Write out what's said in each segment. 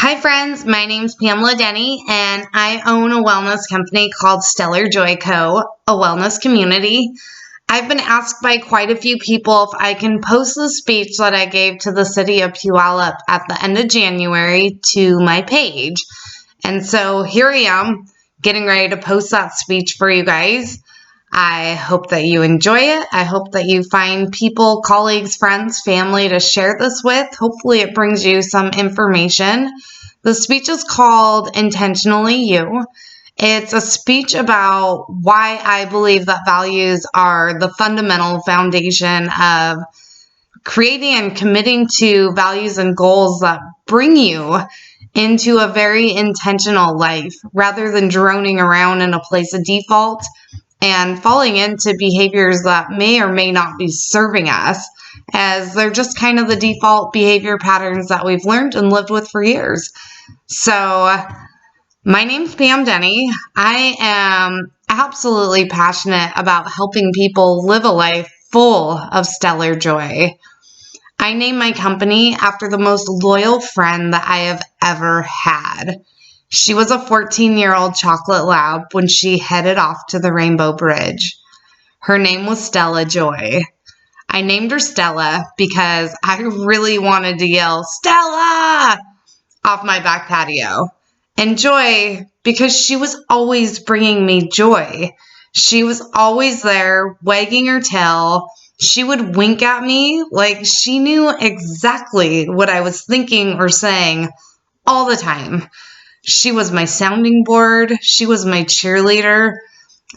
Hi friends, my name's Pamela Denny and I own a wellness company called Stellar Joy Co., a wellness community. I've been asked by quite a few people if I can post the speech that I gave to the City of Puyallup at the end of January to my page. And so here I am getting ready to post that speech for you guys. I hope that you enjoy it. I hope that you find people, colleagues, friends, family to share this with. Hopefully it brings you some information. The speech is called Intentionally You. It's a speech about why I believe that values are the fundamental foundation of creating and committing to values and goals that bring you into a very intentional life rather than droning around in a place of default and falling into behaviors that may or may not be serving us, as they're just kind of the default behavior patterns that we've learned and lived with for years. So my name's Pam Denny. I am absolutely passionate about helping people live a life full of stellar joy. I named my company after the most loyal friend that I have ever had. She was a 14-year-old chocolate lab when she headed off to the Rainbow Bridge. Her name was Stella Joy. I named her Stella because I really wanted to yell, "Stella!" off my back patio. And Joy, because she was always bringing me joy. She was always there, wagging her tail. She would wink at me like she knew exactly what I was thinking or saying all the time. She was my sounding board. She was my cheerleader.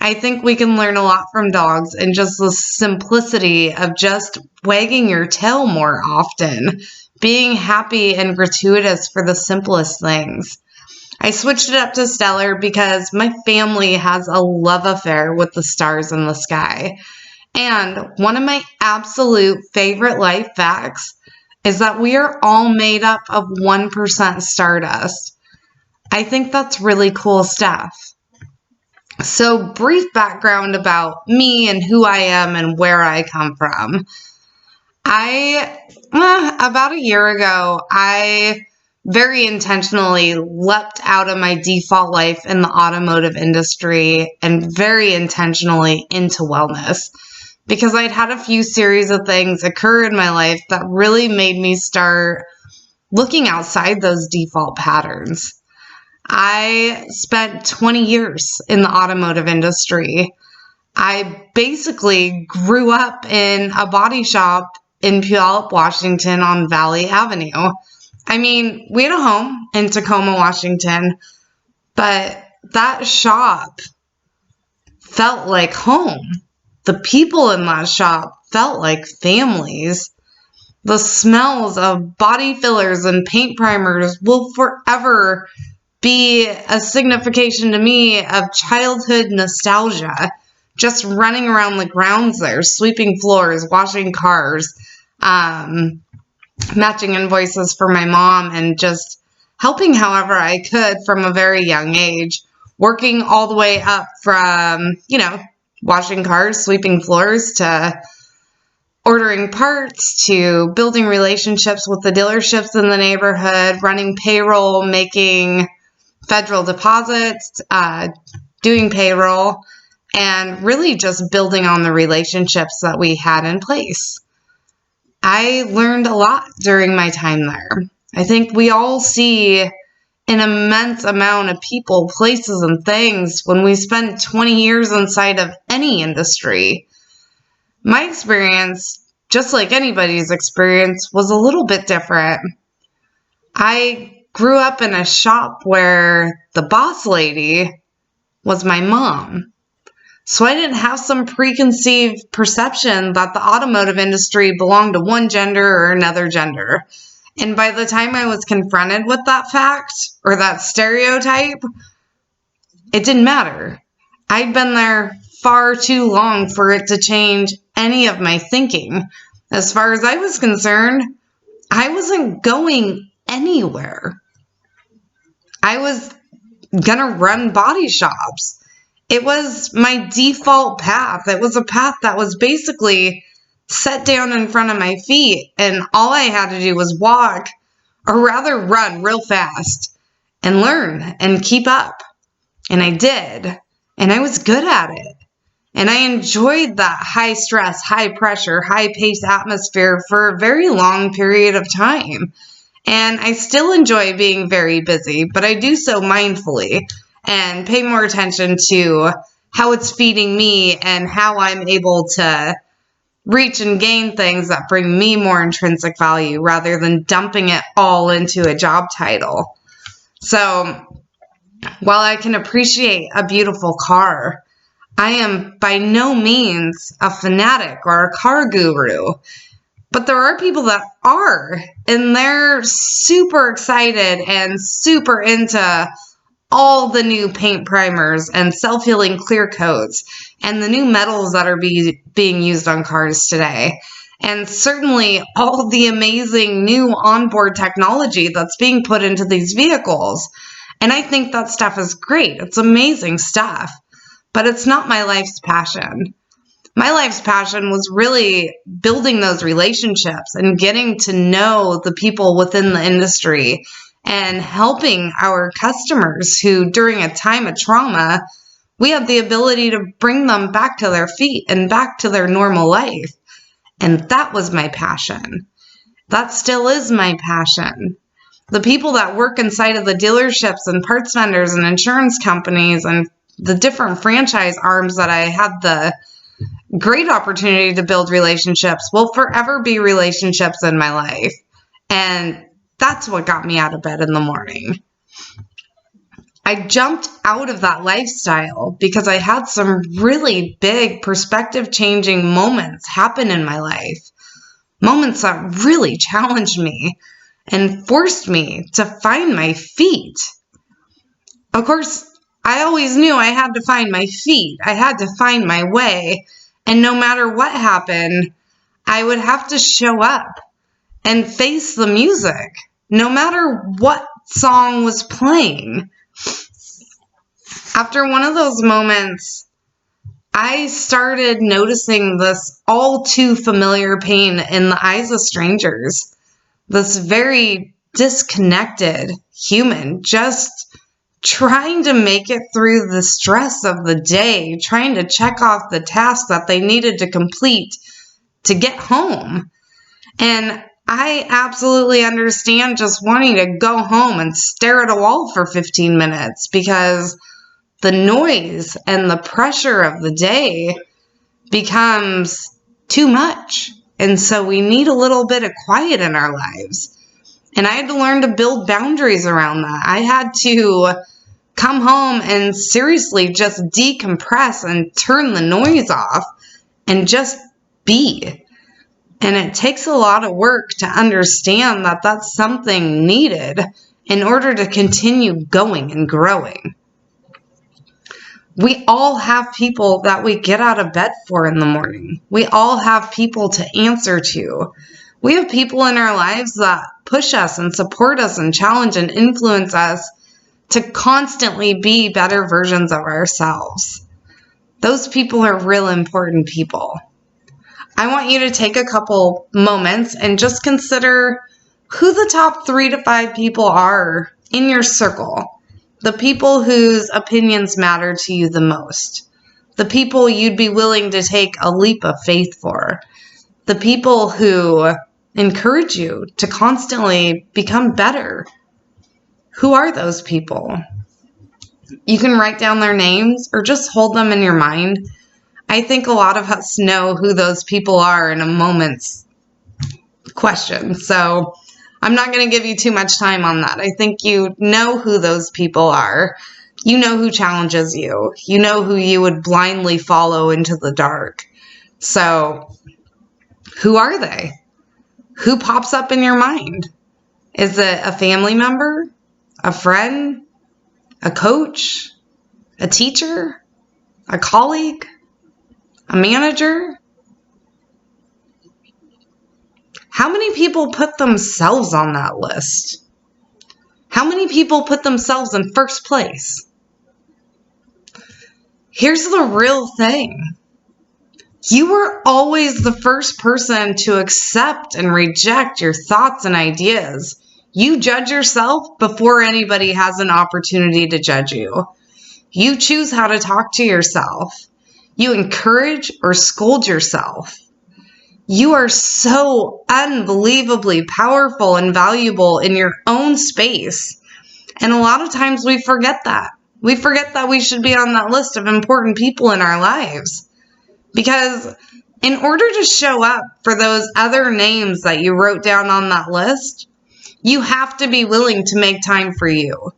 I think we can learn a lot from dogs and just the simplicity of just wagging your tail more often, being happy and gratuitous for the simplest things. I switched it up to Stellar because my family has a love affair with the stars in the sky. And one of my absolute favorite life facts is that we are all made up of 1% stardust. I think that's really cool stuff. So, brief background about me and who I am and where I come from. About a year ago, I very intentionally leapt out of my default life in the automotive industry and very intentionally into wellness because I'd had a few series of things occur in my life that really made me start looking outside those default patterns. I spent 20 years in the automotive industry. I basically grew up in a body shop in Puyallup, Washington on Valley Avenue. I mean, we had a home in Tacoma, Washington, but that shop felt like home. The people in that shop felt like families. The smells of body fillers and paint primers will forever be a signification to me of childhood nostalgia. Just running around the grounds there, sweeping floors, washing cars, matching invoices for my mom, and just helping however I could from a very young age, working all the way up from, washing cars, sweeping floors, to ordering parts, to building relationships with the dealerships in the neighborhood, running payroll, making federal deposits, doing payroll, and really just building on the relationships that we had in place. I learned a lot during my time there. I think we all see an immense amount of people, places, and things when we spend 20 years inside of any industry. My experience, just like anybody's experience, was a little bit different. I grew up in a shop where the boss lady was my mom. So I didn't have some preconceived perception that the automotive industry belonged to one gender or another gender. And by the time I was confronted with that fact or that stereotype, it didn't matter. I'd been there far too long for it to change any of my thinking. As far as I was concerned, I wasn't going anywhere. I was gonna run body shops. It was my default path. It was a path that was basically set down in front of my feet, and all I had to do was walk or rather run real fast and learn and keep up. And I did, and I was good at it. And I enjoyed that high stress, high pressure, high pace atmosphere for a very long period of time. And I still enjoy being very busy, but I do so mindfully and pay more attention to how it's feeding me and how I'm able to reach and gain things that bring me more intrinsic value rather than dumping it all into a job title. So while I can appreciate a beautiful car, I am by no means a fanatic or a car guru, but there are people that are, and they're super excited and super into all the new paint primers and self-healing clear coats and the new metals that are being used on cars today. And certainly all the amazing new onboard technology that's being put into these vehicles. And I think that stuff is great. It's amazing stuff. But it's not my life's passion. My life's passion was really building those relationships and getting to know the people within the industry and helping our customers who, during a time of trauma, we have the ability to bring them back to their feet and back to their normal life. And that was my passion. That still is my passion. The people that work inside of the dealerships and parts vendors and insurance companies and the different franchise arms that I had the great opportunity to build relationships will forever be relationships in my life. And that's what got me out of bed in the morning. I jumped out of that lifestyle because I had some really big perspective changing moments happen in my life. Moments that really challenged me and forced me to find my feet. Of course, I always knew I had to find my feet. I had to find my way. And no matter what happened, I would have to show up and face the music, no matter what song was playing. After one of those moments, I started noticing this all too familiar pain in the eyes of strangers. This very disconnected human just trying to make it through the stress of the day, trying to check off the tasks that they needed to complete to get home. And I absolutely understand just wanting to go home and stare at a wall for 15 minutes because the noise and the pressure of the day becomes too much. And so we need a little bit of quiet in our lives. And I had to learn to build boundaries around that. I had to come home and seriously just decompress and turn the noise off and just be. And it takes a lot of work to understand that that's something needed in order to continue going and growing. We all have people that we get out of bed for in the morning. We all have people to answer to. We have people in our lives that push us and support us and challenge and influence us to constantly be better versions of ourselves. Those people are real important people. I want you to take a couple moments and just consider who the top 3 to 5 people are in your circle. The people whose opinions matter to you the most. The people you'd be willing to take a leap of faith for. The people who encourage you to constantly become better. Who are those people? You can write down their names or just hold them in your mind. I think a lot of us know who those people are in a moment's question. So I'm not going to give you too much time on that. I think you know who those people are. You know who challenges you. You know who you would blindly follow into the dark. So who are they? Who pops up in your mind? Is it a family member? A friend? A coach? A teacher? A colleague? A manager? How many people put themselves on that list? How many people put themselves in first place? Here's the real thing. You were always the first person to accept and reject your thoughts and ideas. You judge yourself before anybody has an opportunity to judge you. You choose how to talk to yourself. You encourage or scold yourself. You are so unbelievably powerful and valuable in your own space. And a lot of times we forget that. We forget that we should be on that list of important people in our lives. Because in order to show up for those other names that you wrote down on that list, you have to be willing to make time for you.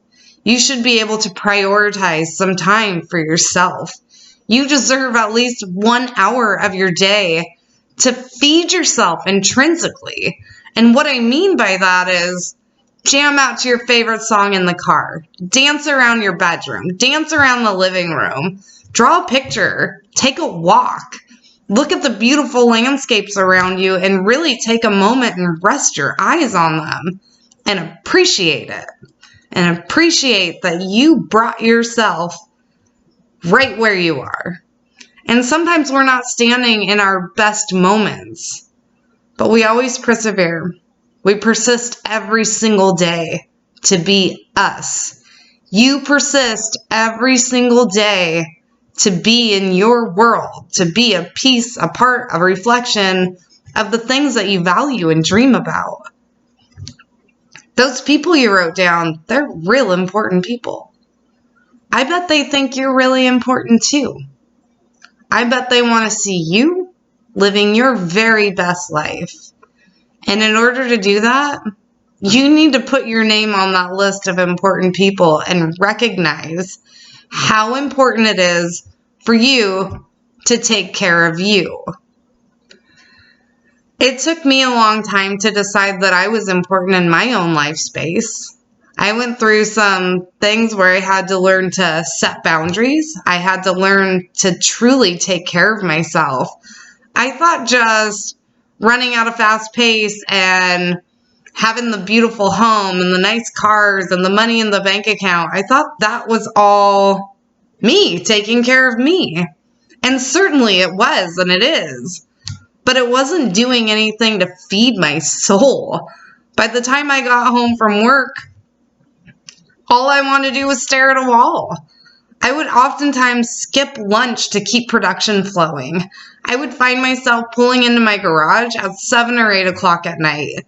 You should be able to prioritize some time for yourself. You deserve at least 1 hour of your day to feed yourself intrinsically. And what I mean by that is jam out to your favorite song in the car, dance around your bedroom, dance around the living room, draw a picture, take a walk, look at the beautiful landscapes around you and really take a moment and rest your eyes on them and appreciate it. And appreciate that you brought yourself right where you are. And sometimes we're not standing in our best moments, but we always persevere. We persist every single day to be us. You persist every single day to be in your world, to be a piece, a part, a reflection of the things that you value and dream about. Those people you wrote down, they're real important people. I bet they think you're really important too. I bet they want to see you living your very best life. And in order to do that, you need to put your name on that list of important people and recognize how important it is for you to take care of you. It took me a long time to decide that I was important in my own life space. I went through some things where I had to learn to set boundaries. I had to learn to truly take care of myself. I thought just running at a fast pace and having the beautiful home and the nice cars and the money in the bank account, I thought that was all me, taking care of me. And certainly it was, and it is. But it wasn't doing anything to feed my soul. By the time I got home from work, all I wanted to do was stare at a wall. I would oftentimes skip lunch to keep production flowing. I would find myself pulling into my garage at 7 or 8 o'clock at night.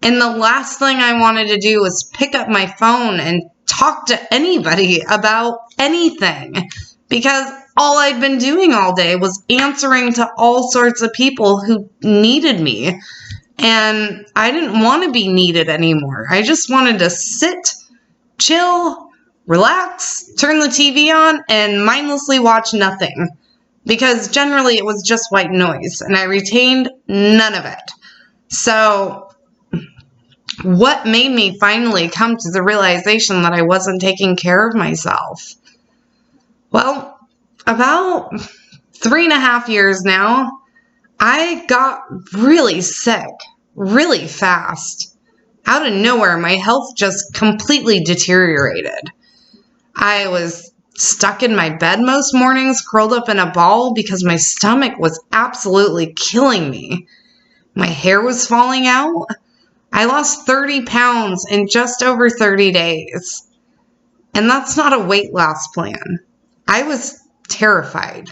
And the last thing I wanted to do was pick up my phone and talk to anybody about anything. Because all I'd been doing all day was answering to all sorts of people who needed me. And I didn't want to be needed anymore. I just wanted to sit, chill, relax, turn the TV on, and mindlessly watch nothing. Because generally it was just white noise, and I retained none of it. So what made me finally come to the realization that I wasn't taking care of myself? Well, about 3.5 years now, I got really sick, really fast. Out of nowhere, my health just completely deteriorated. I was stuck in my bed most mornings, curled up in a ball because my stomach was absolutely killing me. My hair was falling out. I lost 30 pounds in just over 30 days. And that's not a weight loss plan. I was terrified.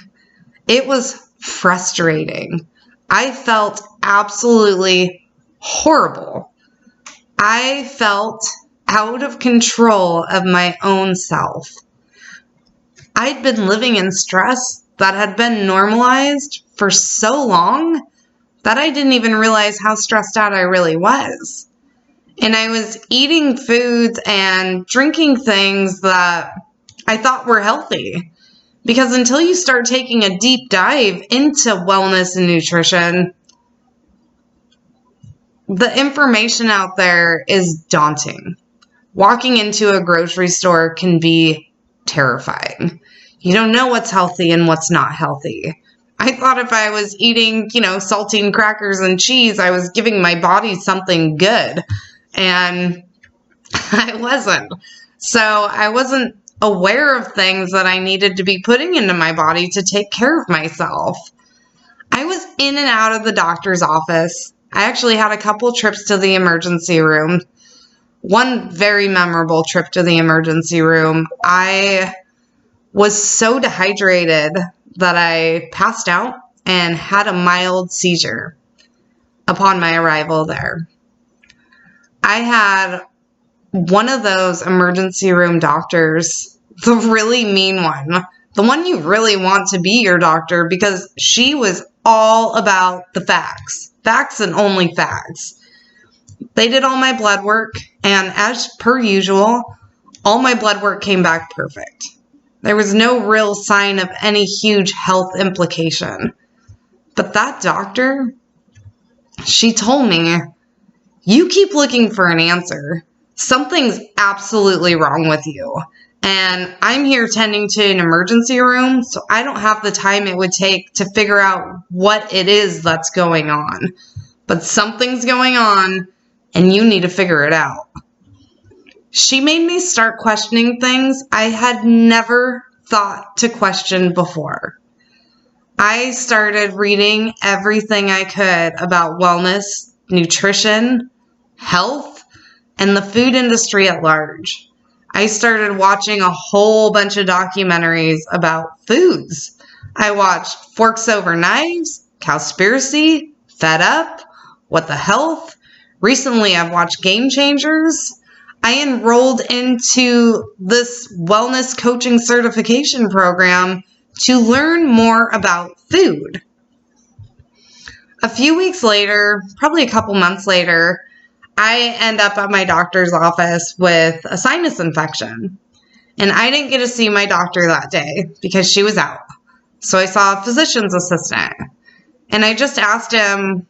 It was frustrating. I felt absolutely horrible. I felt out of control of my own self. I'd been living in stress that had been normalized for so long that I didn't even realize how stressed out I really was. And I was eating foods and drinking things that I thought were healthy. Because until you start taking a deep dive into wellness and nutrition, the information out there is daunting. Walking into a grocery store can be terrifying. You don't know what's healthy and what's not healthy. I thought if I was eating, saltine crackers and cheese, I was giving my body something good. And I wasn't. So I wasn't aware of things that I needed to be putting into my body to take care of myself. I was in and out of the doctor's office. I actually had a couple trips to the emergency room. one very memorable trip to the emergency room, I was so dehydrated that I passed out and had a mild seizure upon my arrival there. I had one of those emergency room doctors, the really mean one, the one you really want to be your doctor, because she was all about the facts and only facts. They did all my blood work, and as per usual, all my blood work came back perfect. There was no real sign of any huge health implication. But that doctor, she told me, you keep looking for an answer. Something's absolutely wrong with you. And I'm here tending to an emergency room, so I don't have the time it would take to figure out what it is that's going on. But something's going on, and you need to figure it out. She made me start questioning things I had never thought to question before. I started reading everything I could about wellness, nutrition, health, and the food industry at large. I started watching a whole bunch of documentaries about foods. I watched Forks Over Knives, Cowspiracy, Fed Up, What the Health. Recently, I've watched Game Changers. I enrolled into this wellness coaching certification program to learn more about food. A few weeks later, probably a couple months later, I end up at my doctor's office with a sinus infection. And I didn't get to see my doctor that day because she was out. So I saw a physician's assistant. And I just asked him,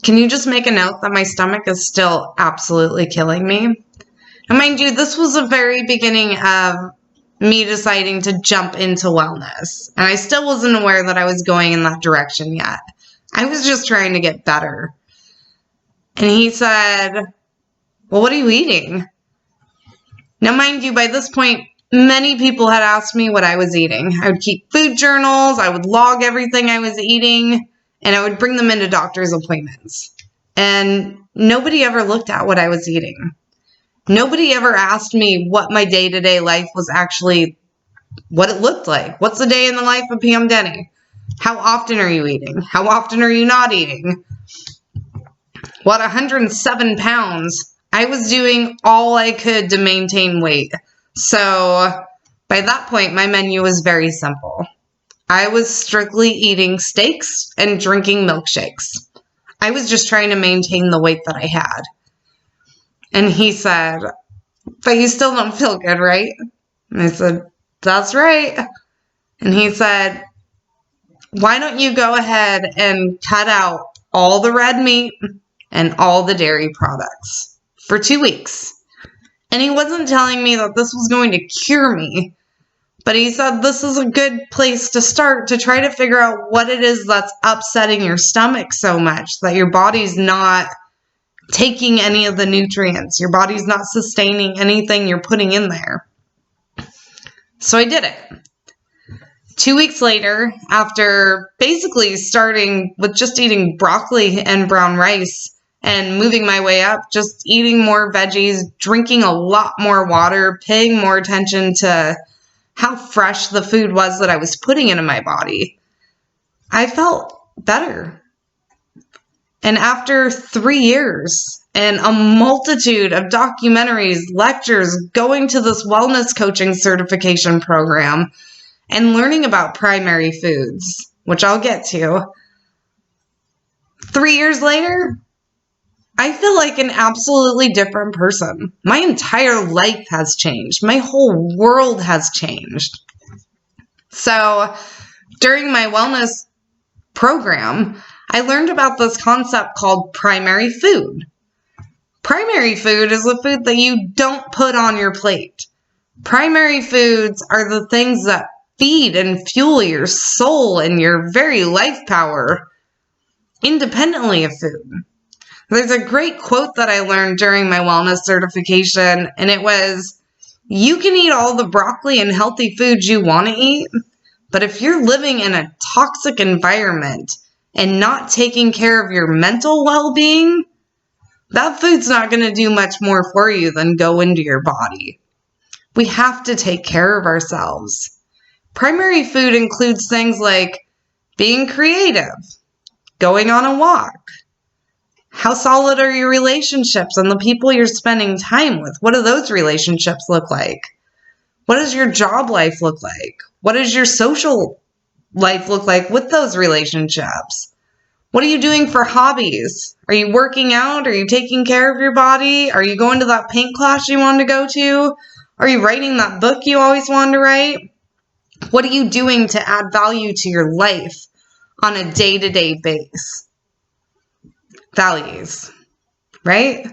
can you just make a note that my stomach is still absolutely killing me? And mind you, this was the very beginning of me deciding to jump into wellness. And I still wasn't aware that I was going in that direction yet. I was just trying to get better. And he said, well, what are you eating? Now, mind you, by this point, many people had asked me what I was eating. I would keep food journals, I would log everything I was eating, and I would bring them into doctor's appointments. And nobody ever looked at what I was eating. Nobody ever asked me what my day-to-day life was actually, what it looked like. What's the day in the life of Pam Denny? How often are you eating? How often are you not eating? Well, at 107 pounds, I was doing all I could to maintain weight. So by that point, my menu was very simple. I was strictly eating steaks and drinking milkshakes. I was just trying to maintain the weight that I had. And he said, but you still don't feel good, right? And I said, that's right. And he said, why don't you go ahead and cut out all the red meat and all the dairy products for 2 weeks? And he wasn't telling me that this was going to cure me, but he said this is a good place to start to try to figure out what it is that's upsetting your stomach so much that your body's not taking any of the nutrients. Your body's not sustaining anything you're putting in there. So I did it. 2 weeks later, after basically starting with just eating broccoli and brown rice and moving my way up, just eating more veggies, drinking a lot more water, paying more attention to how fresh the food was that I was putting into my body, I felt better. And after 3 years and a multitude of documentaries, lectures, going to this wellness coaching certification program, and learning about primary foods, which I'll get to, 3 years later, I feel like an absolutely different person. My entire life has changed. My whole world has changed. So during my wellness program, I learned about this concept called primary food. Primary food is the food that you don't put on your plate. Primary foods are the things that feed and fuel your soul and your very life power independently of food. There's a great quote that I learned during my wellness certification, and it was, you can eat all the broccoli and healthy foods you want to eat, but if you're living in a toxic environment and not taking care of your mental well-being, that food's not going to do much more for you than go into your body. We have to take care of ourselves. Primary food includes things like being creative, going on a walk. How solid are your relationships and the people you're spending time with? What do those relationships look like? What does your job life look like? What does your social life look like with those relationships? What are you doing for hobbies? Are you working out? Are you taking care of your body? Are you going to that paint class you wanted to go to? Are you writing that book you always wanted to write? What are you doing to add value to your life on a day-to-day basis? Values, right?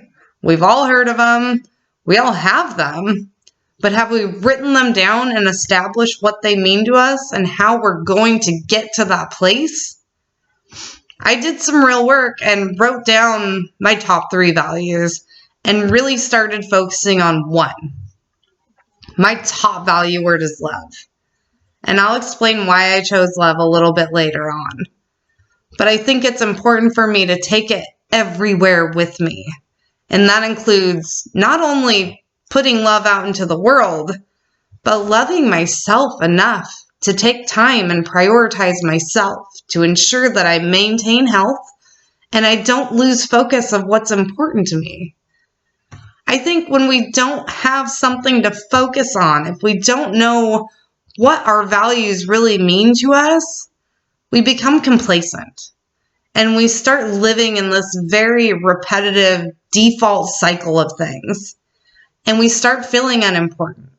We've all heard of them. We all have them. But have we written them down and established what they mean to us and how we're going to get to that place? I did some real work and wrote down my top 3 values and really started focusing on one. My top value word is love. And I'll explain why I chose love a little bit later on. But I think it's important for me to take it everywhere with me. And that includes not only putting love out into the world, but loving myself enough to take time and prioritize myself to ensure that I maintain health and I don't lose focus of what's important to me. I think when we don't have something to focus on, if we don't know what our values really mean to us, we become complacent. And we start living in this very repetitive default cycle of things. And we start feeling unimportant.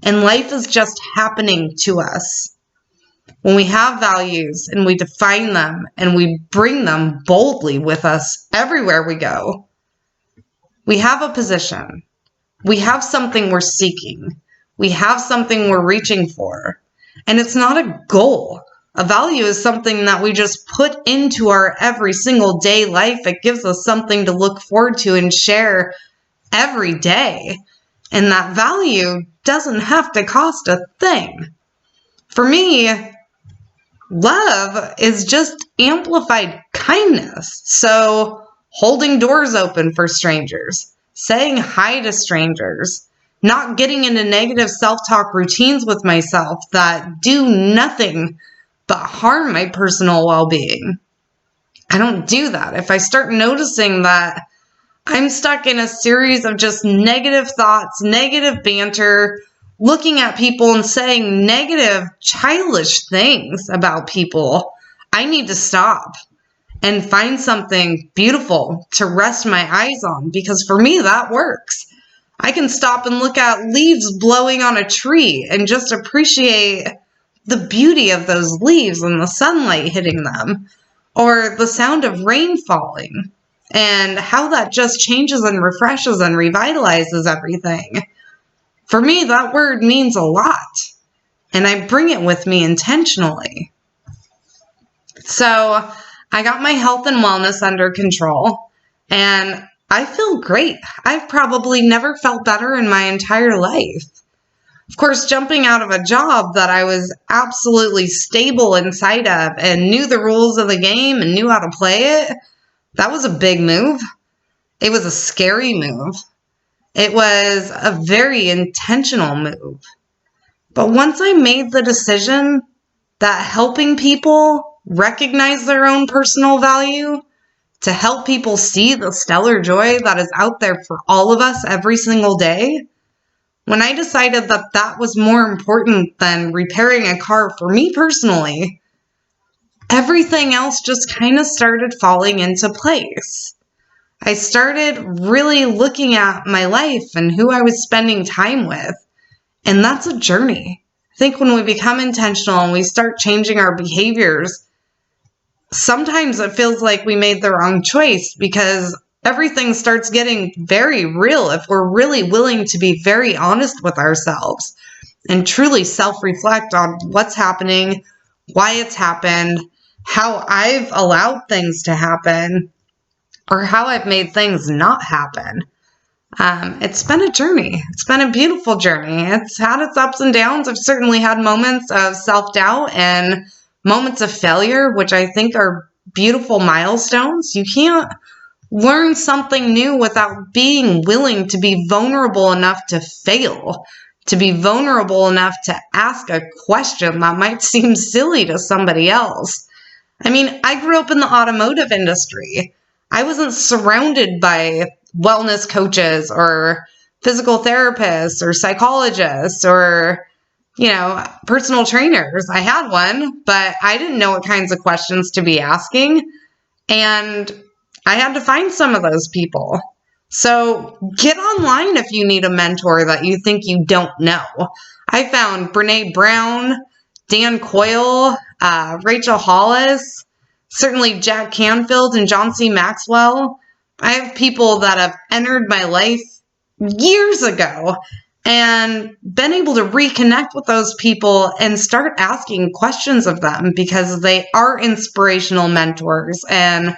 And life is just happening to us. When we have values and we define them and we bring them boldly with us everywhere we go, we have a position. We have something we're seeking. We have something we're reaching for. And it's not a goal. A value is something that we just put into our every single day life. It gives us something to look forward to and share every day. And that value doesn't have to cost a thing. For me, love is just amplified kindness. So holding doors open for strangers, saying hi to strangers, not getting into negative self-talk routines with myself that do nothing but harm my personal well-being. I don't do that. If I start noticing that I'm stuck in a series of just negative thoughts, negative banter, looking at people and saying negative, childish things about people, I need to stop and find something beautiful to rest my eyes on, because for me, that works. I can stop and look at leaves blowing on a tree and just appreciate the beauty of those leaves and the sunlight hitting them, or the sound of rain falling, and how that just changes and refreshes and revitalizes everything. For me, that word means a lot, and I bring it with me intentionally. So I got my health and wellness under control, and I feel great. I've probably never felt better in my entire life. Of course, jumping out of a job that I was absolutely stable inside of and knew the rules of the game and knew how to play it, that was a big move. It was a scary move. It was a very intentional move. But once I made the decision that helping people recognize their own personal value, to help people see the stellar joy that is out there for all of us every single day, when I decided that that was more important than repairing a car for me personally, everything else just kind of started falling into place. I started really looking at my life and who I was spending time with, and that's a journey. I think when we become intentional and we start changing our behaviors, sometimes it feels like we made the wrong choice, because everything starts getting very real if we're really willing to be very honest with ourselves and truly self-reflect on what's happening, why it's happened, how I've allowed things to happen, or how I've made things not happen. It's been a journey. It's been a beautiful journey. It's had its ups and downs. I've certainly had moments of self-doubt and moments of failure, which I think are beautiful milestones. You can't learn something new without being willing to be vulnerable enough to fail, to be vulnerable enough to ask a question that might seem silly to somebody else. I mean, I grew up in the automotive industry. I wasn't surrounded by wellness coaches or physical therapists or psychologists or, personal trainers. I had one, but I didn't know what kinds of questions to be asking. And I had to find some of those people. So get online if you need a mentor that you think you don't know. I found Brene Brown, Dan Coyle, Rachel Hollis, certainly Jack Canfield and John C. Maxwell. I have people that have entered my life years ago and been able to reconnect with those people and start asking questions of them because they are inspirational mentors. And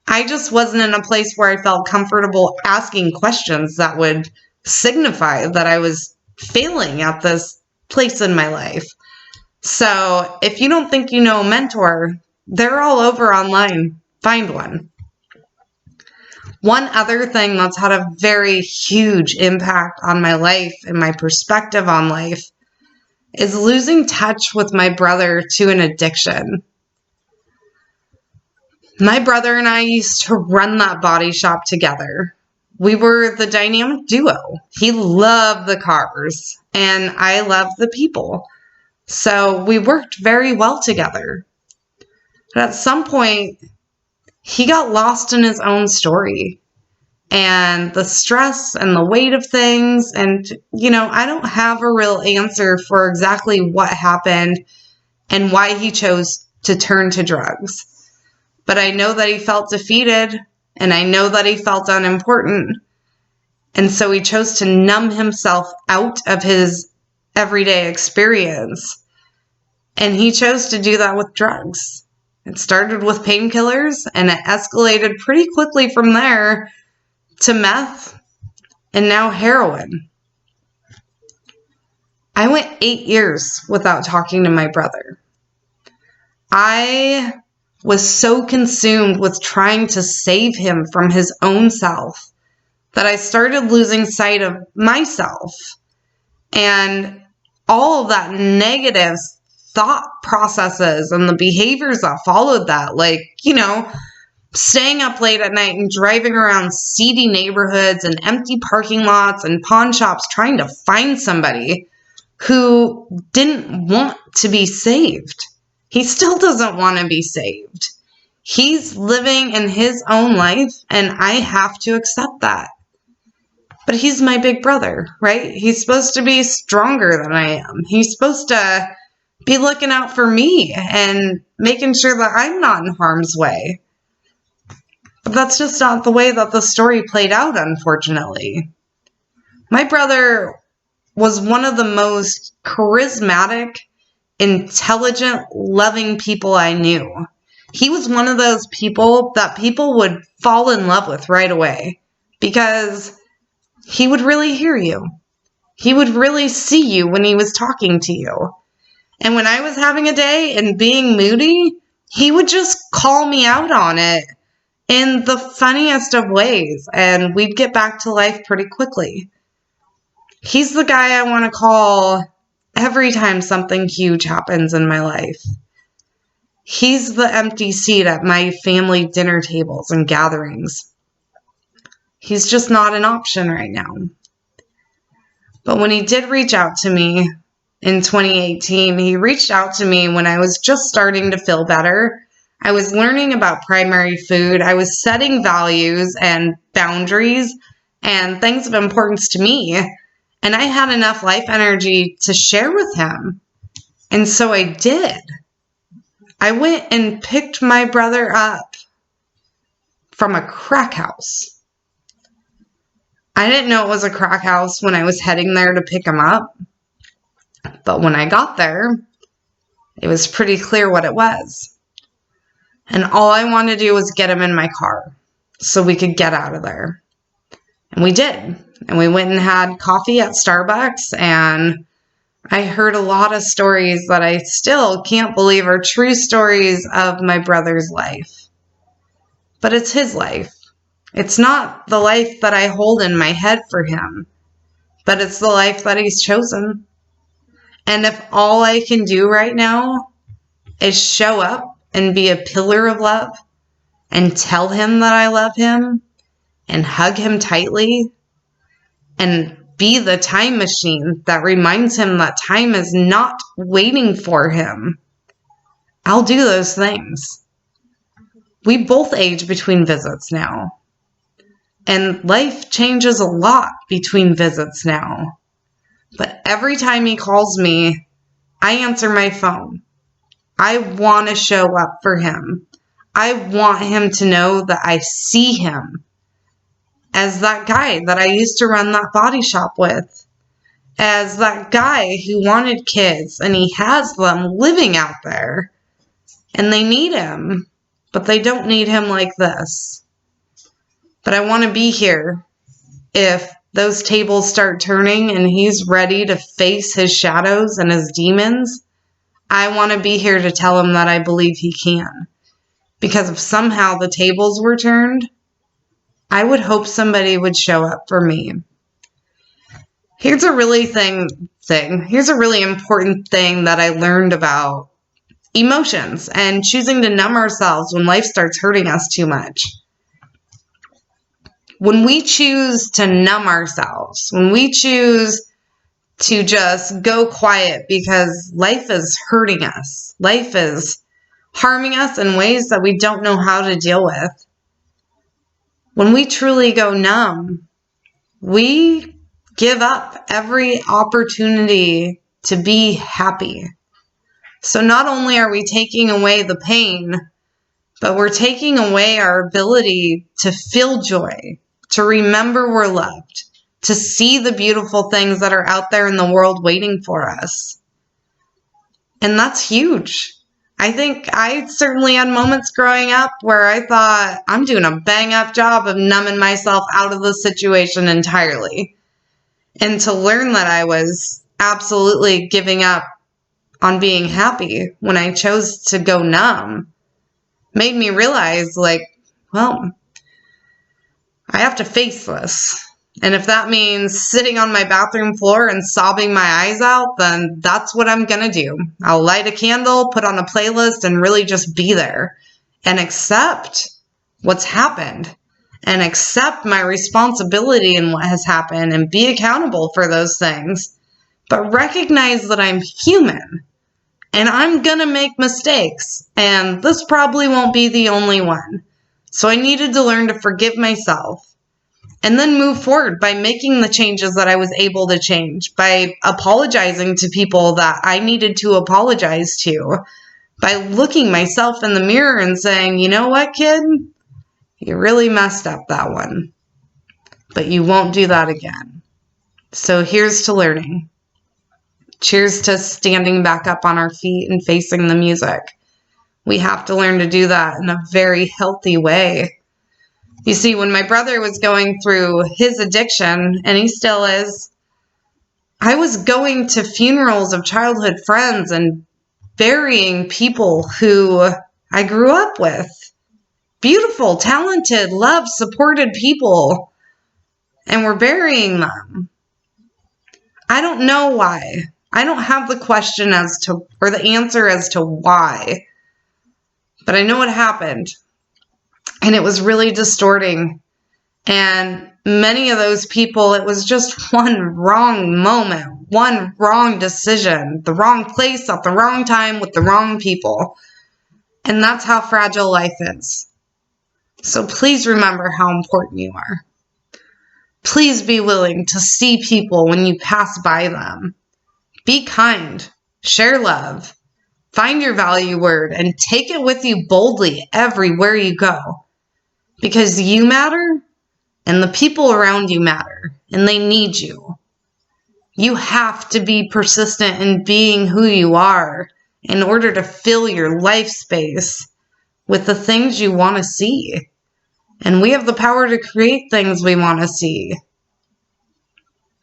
I just wasn't in a place where I felt comfortable asking questions that would signify that I was failing at this place in my life. So if you don't think you know a mentor, they're all over online. Find one. One other thing that's had a very huge impact on my life and my perspective on life is losing touch with my brother to an addiction. My brother and I used to run that body shop together. We were the dynamic duo. He loved the cars and I loved the people. So we worked very well together. But at some point, he got lost in his own story and the stress and the weight of things. And, I don't have a real answer for exactly what happened and why he chose to turn to drugs. But I know that he felt defeated and I know that he felt unimportant. And so he chose to numb himself out of his everyday experience. And he chose to do that with drugs. It started with painkillers and it escalated pretty quickly from there to meth and now heroin. I went 8 years without talking to my brother. I was so consumed with trying to save him from his own self that I started losing sight of myself and all of that negative thought processes and the behaviors that followed that, like, staying up late at night and driving around seedy neighborhoods and empty parking lots and pawn shops trying to find somebody who didn't want to be saved. He still doesn't want to be saved. He's living in his own life, and I have to accept that. But he's my big brother, right? He's supposed to be stronger than I am. He's supposed to be looking out for me and making sure that I'm not in harm's way. But that's just not the way that the story played out, unfortunately. My brother was one of the most charismatic, intelligent, loving people I knew. He was one of those people that people would fall in love with right away because he would really hear you. He would really see you when he was talking to you. And when I was having a day and being moody, he would just call me out on it in the funniest of ways, and we'd get back to life pretty quickly. He's the guy I want to call every time something huge happens in my life. He's the empty seat at my family dinner tables and gatherings. He's just not an option right now. But when he did reach out to me in 2018, he reached out to me when I was just starting to feel better. I was learning about primary food. I was setting values and boundaries and things of importance to me. And I had enough life energy to share with him. And so I did. I went and picked my brother up from a crack house. I didn't know it was a crack house when I was heading there to pick him up. But when I got there, it was pretty clear what it was. And all I wanted to do was get him in my car so we could get out of there. And we did. And we went and had coffee at Starbucks, and I heard a lot of stories that I still can't believe are true stories of my brother's life. But it's his life. It's not the life that I hold in my head for him, but it's the life that he's chosen. And if all I can do right now is show up and be a pillar of love and tell him that I love him and hug him tightly and be the time machine that reminds him that time is not waiting for him, I'll do those things. We both age between visits now. And life changes a lot between visits now. But every time he calls me, I answer my phone. I want to show up for him. I want him to know that I see him as that guy that I used to run that body shop with, as that guy who wanted kids and he has them living out there and they need him, but they don't need him like this. But I want to be here if those tables start turning and he's ready to face his shadows and his demons. I want to be here to tell him that I believe he can. Because if somehow the tables were turned, I would hope somebody would show up for me. Here's a really important thing that I learned about emotions and choosing to numb ourselves when life starts hurting us too much. When we choose to numb ourselves, when we choose to just go quiet because life is hurting us, life is harming us in ways that we don't know how to deal with. When we truly go numb, we give up every opportunity to be happy. So not only are we taking away the pain, but we're taking away our ability to feel joy, to remember we're loved, to see the beautiful things that are out there in the world waiting for us. And that's huge. I think I certainly had moments growing up where I thought, I'm doing a bang-up job of numbing myself out of the situation entirely. And to learn that I was absolutely giving up on being happy when I chose to go numb made me realize, well, I have to face this. And if that means sitting on my bathroom floor and sobbing my eyes out, then that's what I'm going to do. I'll light a candle, put on a playlist, and really just be there and accept what's happened and accept my responsibility in what has happened and be accountable for those things. But recognize that I'm human and I'm going to make mistakes. And this probably won't be the only one. So I needed to learn to forgive myself. And then move forward by making the changes that I was able to change, by apologizing to people that I needed to apologize to, by looking myself in the mirror and saying, you know what, kid? You really messed up that one, but you won't do that again. So here's to learning. Cheers to standing back up on our feet and facing the music. We have to learn to do that in a very healthy way. You see, when my brother was going through his addiction, and he still is, I was going to funerals of childhood friends and burying people who I grew up with. Beautiful, talented, loved, supported people. And we're burying them. I don't know why. I don't have the question or the answer as to why. But I know it happened. And it was really distorting. And many of those people, it was just one wrong moment, one wrong decision, the wrong place at the wrong time with the wrong people. And that's how fragile life is. So please remember how important you are. Please be willing to see people when you pass by them. Be kind, share love, find your value word, and take it with you boldly everywhere you go. Because you matter. And the people around you matter, and they need you. You have to be persistent in being who you are in order to fill your life space with the things you want to see. And we have the power to create things we want to see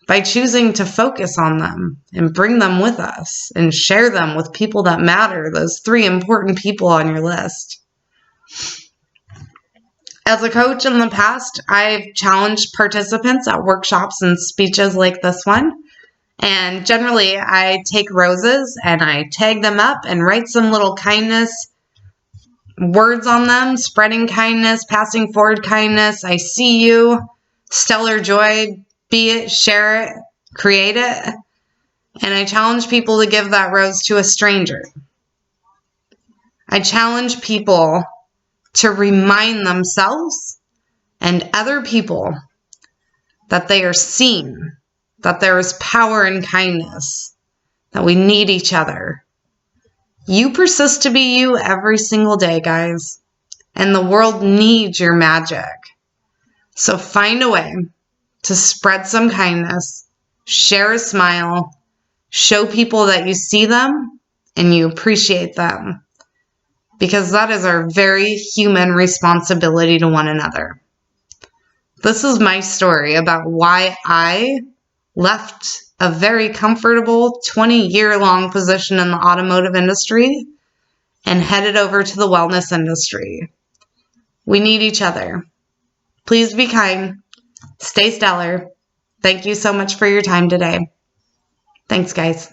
by choosing to focus on them and bring them with us and share them with people that matter, those 3 important people on your list. As a coach in the past, I've challenged participants at workshops and speeches like this one. And generally, I take roses and I tag them up and write some little kindness words on them, spreading kindness, passing forward kindness. I see you, stellar joy, be it, share it, create it. And I challenge people to give that rose to a stranger. I challenge people to remind themselves and other people that they are seen, that there is power in kindness, that we need each other. You persist to be you every single day, guys, and the world needs your magic. So find a way to spread some kindness, share a smile, show people that you see them and you appreciate them, because that is our very human responsibility to one another. This is my story about why I left a very comfortable 20-year-long position in the automotive industry and headed over to the wellness industry. We need each other. Please be kind. Stay stellar. Thank you so much for your time today. Thanks, guys.